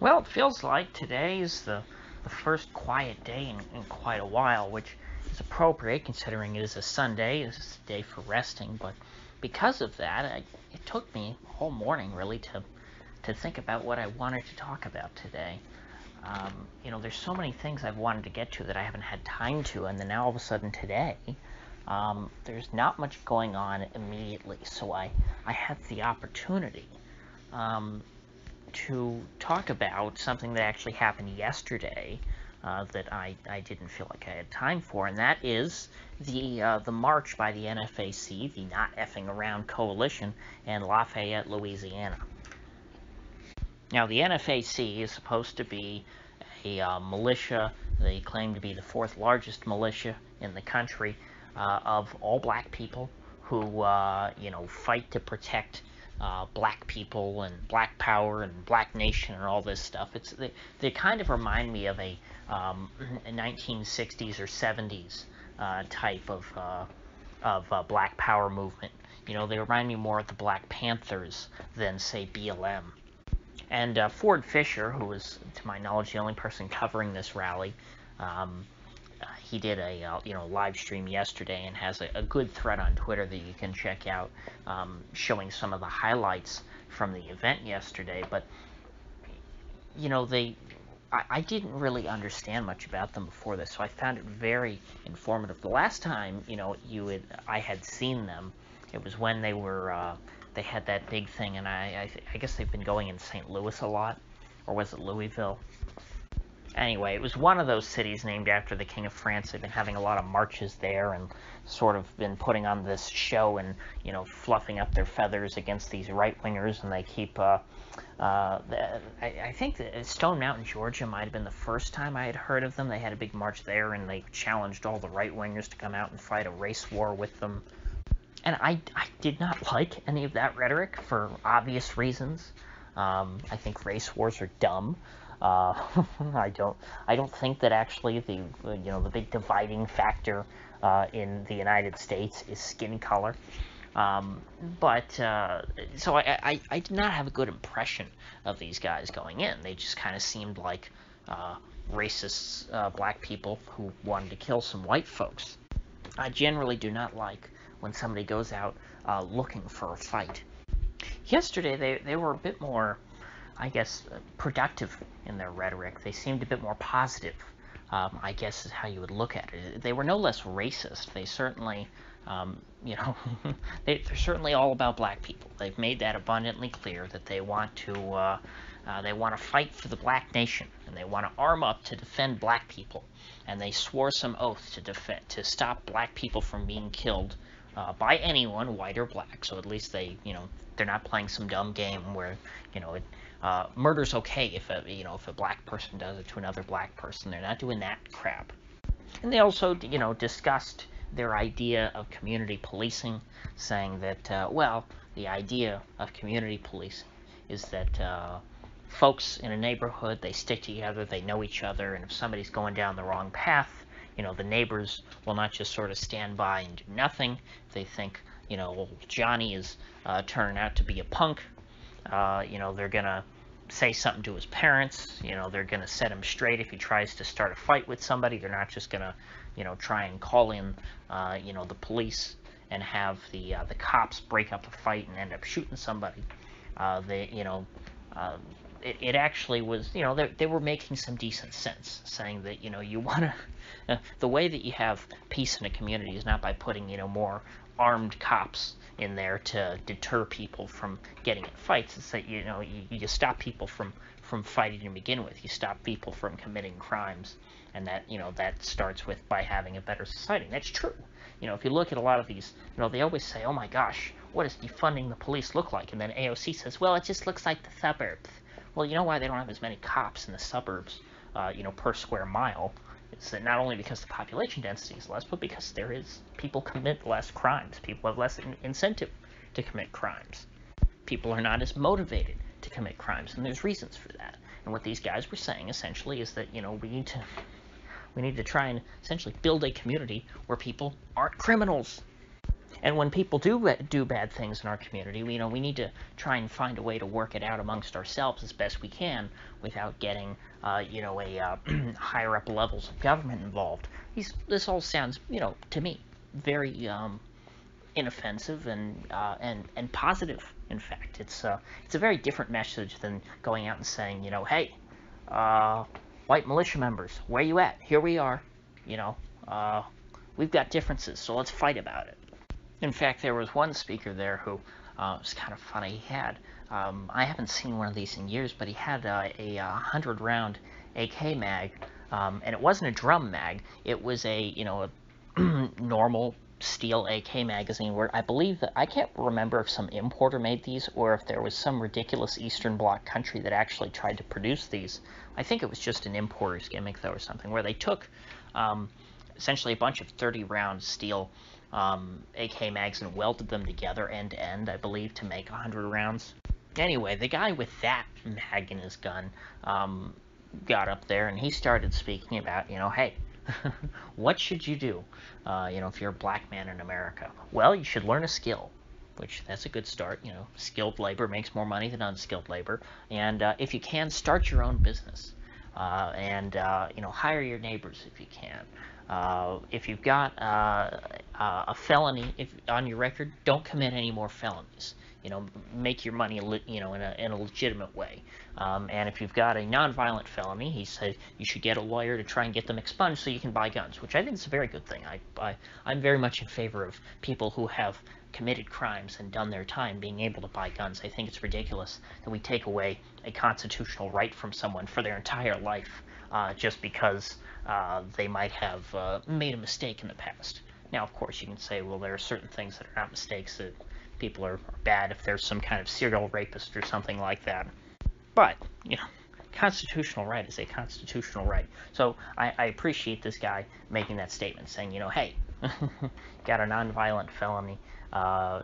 Well, it feels like today is the first quiet day in quite a while, which is appropriate considering it is a Sunday. This is a day for resting, but because of that, it took me a whole morning really to think about what I wanted to talk about today. There's so many things I've wanted to get to that I haven't had time to, and then now all of a sudden today, there's not much going on immediately, so I had the opportunity to talk about something that actually happened yesterday that I didn't feel like I had time for, and that is the march by the NFAC, the Not Effing Around Coalition, in Lafayette, Louisiana. Now, the NFAC is supposed to be a militia. They claim to be the fourth largest militia in the country of all black people who, fight to protect black people and black power and black nation and all this stuff. They kind of remind me of a 1960s or 70s type of black power movement. They remind me more of the Black Panthers than, say, BLM. And Ford Fisher, who was, to my knowledge, the only person covering this rally, he did a live stream yesterday and has a good thread on Twitter that you can check out, showing some of the highlights from the event yesterday. But I didn't really understand much about them before this, so I found it very informative. The last time I had seen them, it was when they were they had that big thing, and I guess they've been going in St. Louis a lot, or was it Louisville? Anyway, it was one of those cities named after the King of France. They've been having a lot of marches there and sort of been putting on this show and, fluffing up their feathers against these right-wingers, and they keep, I think that Stone Mountain, Georgia might have been the first time I had heard of them. They had a big march there, and they challenged all the right-wingers to come out and fight a race war with them. And I did not like any of that rhetoric for obvious reasons. I think race wars are dumb. I don't think that actually the big dividing factor in the United States is skin color. So I did not have a good impression of these guys going in. They just kind of seemed like racist black people who wanted to kill some white folks. I generally do not like when somebody goes out looking for a fight. Yesterday, they were a bit more, I guess, productive in their rhetoric. They seemed a bit more positive, I guess is how you would look at it. They were no less racist. They certainly, they're certainly all about black people. They've made that abundantly clear that they want to fight for the black nation, and they want to arm up to defend black people. And they swore some oath to stop black people from being killed by anyone, white or black. So at least they're not playing some dumb game where, murder's okay if a black person does it to another black person. They're not doing that crap. And they also, discussed their idea of community policing, saying that, the idea of community policing is that folks in a neighborhood, they stick together, they know each other, and if somebody's going down the wrong path, the neighbors will not just sort of stand by and do nothing. They think, Johnny is turning out to be a punk. They're going to say something to his parents. They're going to set him straight if he tries to start a fight with somebody. They're not just going to, try and call in, the police and have the cops break up a fight and end up shooting somebody. It actually was, they were making some decent sense, saying that, you want to, the way that you have peace in a community is not by putting, more armed cops in there to deter people from getting in fights. It's that, you stop people from fighting to begin with. You stop people from committing crimes, and that, that starts with by having a better society. And that's true. If you look at a lot of these, they always say, oh my gosh, what does defunding the police look like? And then AOC says, well, it just looks like the suburbs. Well, you know why they don't have as many cops in the suburbs, per square mile? It's that not only because the population density is less, but because people commit less crimes. People have less incentive to commit crimes. People are not as motivated to commit crimes, and there's reasons for that. And what these guys were saying essentially is that, we need to try and essentially build a community where people aren't criminals. And when people do bad things in our community, we need to try and find a way to work it out amongst ourselves as best we can without getting, higher up levels of government involved. This all sounds, to me, very inoffensive and positive. In fact, it's a very different message than going out and saying, hey, white militia members, where you at? Here we are. We've got differences, so let's fight about it. In fact, there was one speaker there who was kind of funny. He had, I haven't seen one of these in years, but he had a 100-round AK mag, and it wasn't a drum mag. It was a normal steel AK magazine. Where I believe that I can't remember if some importer made these or if there was some ridiculous Eastern Bloc country that actually tried to produce these. I think it was just an importer's gimmick though, or something, where they took essentially a bunch of 30-round steel AK mags and welded them together end to end, I believe, to make 100 rounds. Anyway, the guy with that mag in his gun got up there and he started speaking about, hey, what should you do, if you're a black man in America? Well, you should learn a skill, which that's a good start. Skilled labor makes more money than unskilled labor. And if you can, start your own business. And hire your neighbors if you can. If you've got a felony on your record, don't commit any more felonies. Make your money, in a legitimate way. And if you've got a nonviolent felony, he said you should get a lawyer to try and get them expunged so you can buy guns, which I think is a very good thing. I'm very much in favor of people who have committed crimes and done their time being able to buy guns. I think it's ridiculous that we take away a constitutional right from someone for their entire life just because they might have made a mistake in the past. Now, of course, you can say, well, there are certain things that are not mistakes, that people are bad if there's some kind of serial rapist or something like that. But, constitutional right is a constitutional right. So I appreciate this guy making that statement, saying, hey, got a nonviolent felony,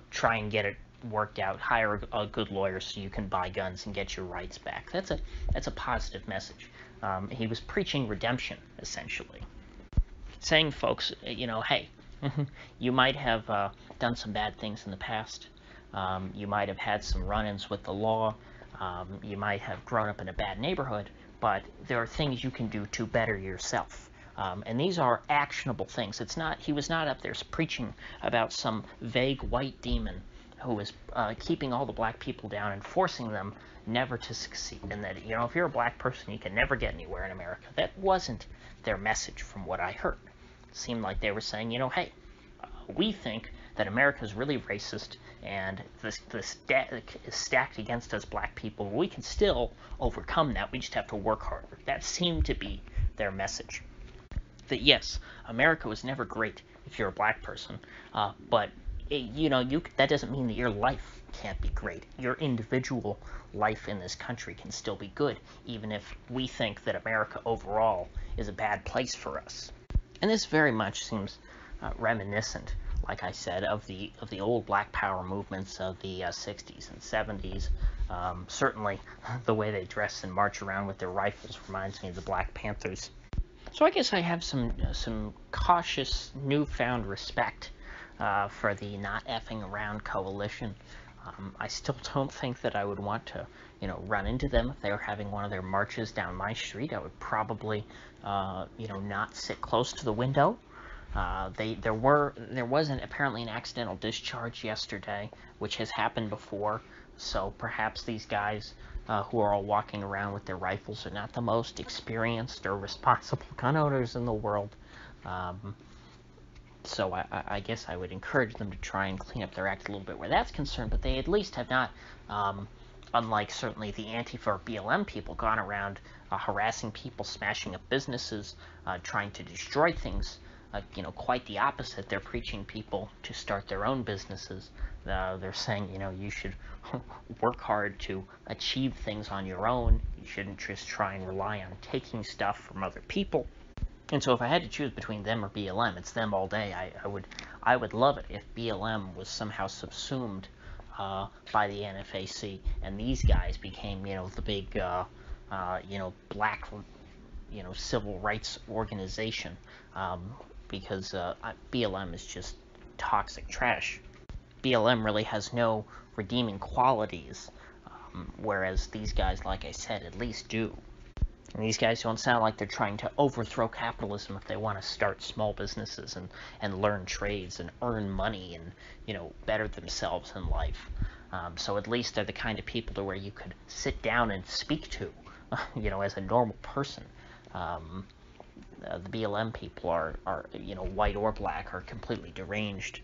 try and get it worked out, hire a good lawyer so you can buy guns and get your rights back. That's a positive message. He was preaching redemption, essentially. Saying, folks, hey, you might have done some bad things in the past. You might have had some run-ins with the law. You might have grown up in a bad neighborhood, but there are things you can do to better yourself. And these are actionable things. He was not up there preaching about some vague white demon who was keeping all the black people down and forcing them never to succeed. And that, if you're a black person, you can never get anywhere in America. That wasn't their message from what I heard. It seemed like they were saying, hey, we think that America is really racist and the stack is stacked against us black people. We can still overcome that. We just have to work harder. That seemed to be their message. That yes, America was never great if you're a black person, but that doesn't mean that your life can't be great. Your individual life in this country can still be good, even if we think that America overall is a bad place for us. And this very much seems reminiscent, like I said, of the old Black Power movements of the 60s and 70s. Certainly, the way they dress and march around with their rifles reminds me of the Black Panthers. So I guess I have some cautious, newfound respect for the Not Effing Around coalition. I still don't think that I would want to, run into them if they were having one of their marches down my street. I would probably, not sit close to the window. There was apparently an accidental discharge yesterday, which has happened before. So perhaps these guys who are all walking around with their rifles are not the most experienced or responsible gun owners in the world. So I guess I would encourage them to try and clean up their act a little bit where that's concerned, but they at least have not, unlike certainly the Antifa or BLM people, gone around harassing people, smashing up businesses, trying to destroy things. Quite the opposite. They're preaching people to start their own businesses. They're saying, you should work hard to achieve things on your own. You shouldn't just try and rely on taking stuff from other people. And so if I had to choose between them or BLM, it's them all day. I would love it if BLM was somehow subsumed by the NFAC and these guys became, the big, black, civil rights organization. Because BLM is just toxic trash. BLM really has no redeeming qualities, whereas these guys, like I said, at least do. And these guys don't sound like they're trying to overthrow capitalism if they want to start small businesses and learn trades and earn money and, better themselves in life. So at least they're the kind of people to where you could sit down and speak to, as a normal person. The BLM people are, white or black, are completely deranged.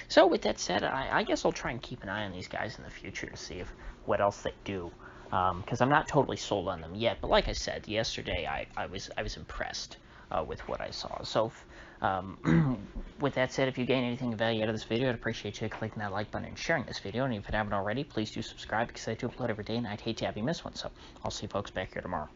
So with that said, I guess I'll try and keep an eye on these guys in the future to see what else they do. Because I'm not totally sold on them yet. But like I said, yesterday I was impressed with what I saw. So with that said, if you gain anything of value out of this video, I'd appreciate you clicking that like button and sharing this video. And if you haven't already, please do subscribe, because I do upload every day and I'd hate to have you miss one. So I'll see you folks back here tomorrow.